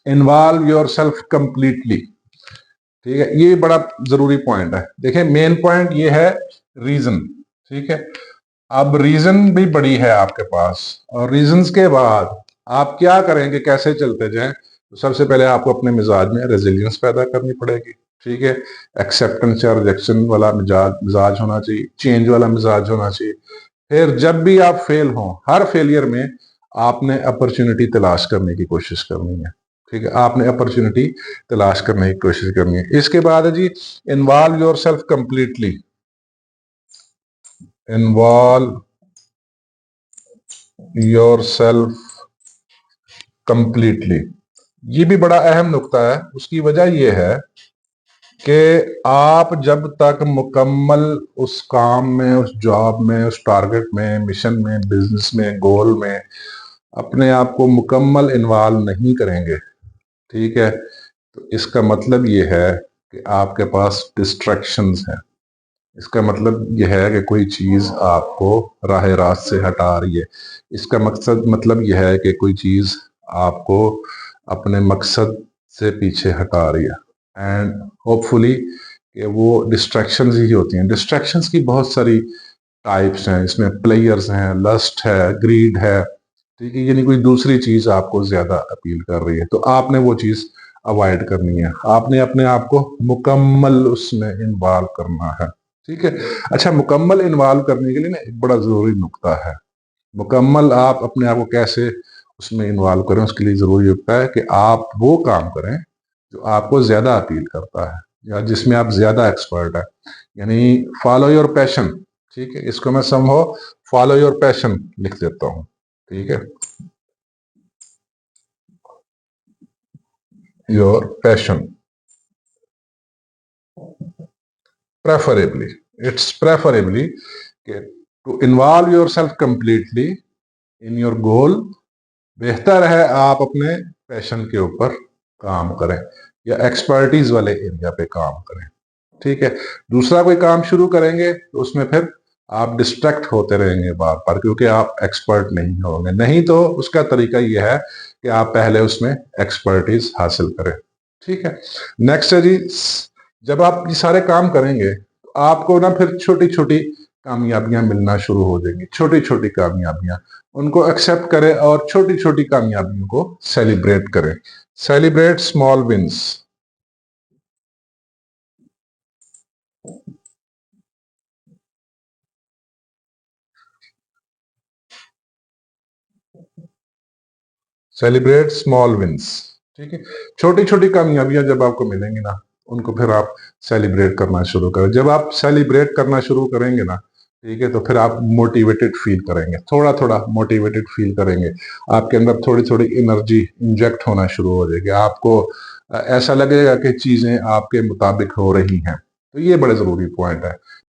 Involve yourself completely. ठीक है, ये बड़ा जरूरी पॉइंट है। देखिए मेन पॉइंट ये है रीजन। ठीक है, अब रीजन भी बड़ी है आपके पास, और रीजंस के बाद आप क्या करेंगे, कैसे चलते जाएं। तो सबसे पहले आपको अपने मिजाज में रेजिलियंस पैदा करनी पड़ेगी। ठीक है, एक्सेप्टेंस या रिजेक्शन वाला मिजाज होना चाहिए, चेंज वाला मिजाज होना चाहिए। फिर जब भी आप फेल हो, हर फेलियर में आपने अपॉर्चुनिटी तलाश करने की कोशिश करनी है। ठीक है, आपने अपॉर्चुनिटी तलाश करने की कोशिश करनी है। इसके बाद है जी, involve yourself completely. Involve yourself completely, ये भी बड़ा अहम नुक्ता है। उसकी वजह यह है कि आप जब तक मुकम्मल उस काम में, उस जॉब में, उस टारगेट में, मिशन में, बिजनेस में, गोल में अपने आप को मुकम्मल इन्वॉल्व नहीं करेंगे, ठीक है, तो इसका मतलब ये है कि आपके पास डिस्ट्रैक्शंस हैं। इसका मतलब यह है कि कोई चीज आपको राह रास्त से हटा रही है। इसका मकसद मतलब यह है कि कोई चीज आपको अपने मकसद से पीछे हटा रही है। एंड होपफुली कि वो डिस्ट्रैक्शंस ही होती हैं। डिस्ट्रैक्शंस की बहुत सारी टाइप्स हैं, इसमें प्लेयर्स हैं, लस्ट है, ग्रीड है। ठीक है, यानी कोई दूसरी चीज आपको ज्यादा अपील कर रही है, तो आपने वो चीज अवॉइड करनी है। आपने अपने आप को मुकम्मल उसमें इन्वॉल्व करना है। ठीक है, अच्छा, मुकम्मल इन्वॉल्व करने के लिए ना एक बड़ा जरूरी नुक्ता है। मुकम्मल आप अपने आप को कैसे उसमें इन्वॉल्व करें, उसके लिए जरूरी होता है कि आप वो काम करें जो आपको ज्यादा अपील करता है या जिसमें आप ज्यादा एक्सपर्ट है। यानी फॉलो योर पैशन। ठीक है, इसको मैं समझो फॉलो योर पैशन लिख देता हूं। ठीक है, your passion, preferably, it's preferably to involve yourself completely in your goal। बेहतर है आप अपने पैशन के ऊपर काम करें या एक्सपर्टीज वाले एरिया पे काम करें। ठीक है, दूसरा कोई काम शुरू करेंगे तो उसमें फिर आप डिस्ट्रैक्ट होते रहेंगे बार बार, क्योंकि आप एक्सपर्ट नहीं होंगे। नहीं तो उसका तरीका यह है कि आप पहले उसमें एक्सपर्टीज हासिल करें। ठीक है, नेक्स्ट है जी, जब आप ये सारे काम करेंगे तो आपको ना फिर छोटी छोटी कामयाबियां मिलना शुरू हो जाएंगी। छोटी छोटी कामयाबियां, उनको एक्सेप्ट करें और छोटी छोटी कामयाबियों को सेलिब्रेट करें। Celebrate small wins. Celebrate small wins. ठीक है, छोटी छोटी कामयाबियां जब आपको मिलेंगी ना, उनको फिर आप सेलिब्रेट करना शुरू करें। जब आप सेलिब्रेट करना शुरू करेंगे ना, ठीक है, तो फिर आप मोटिवेटेड फील करेंगे, थोड़ा थोड़ा मोटिवेटेड फील करेंगे। आपके अंदर थोड़ी थोड़ी एनर्जी इंजेक्ट होना शुरू हो जाएगी। आपको ऐसा लगेगा कि चीजें आपके मुताबिक हो रही हैं। तो ये बड़े जरूरी पॉइंट है।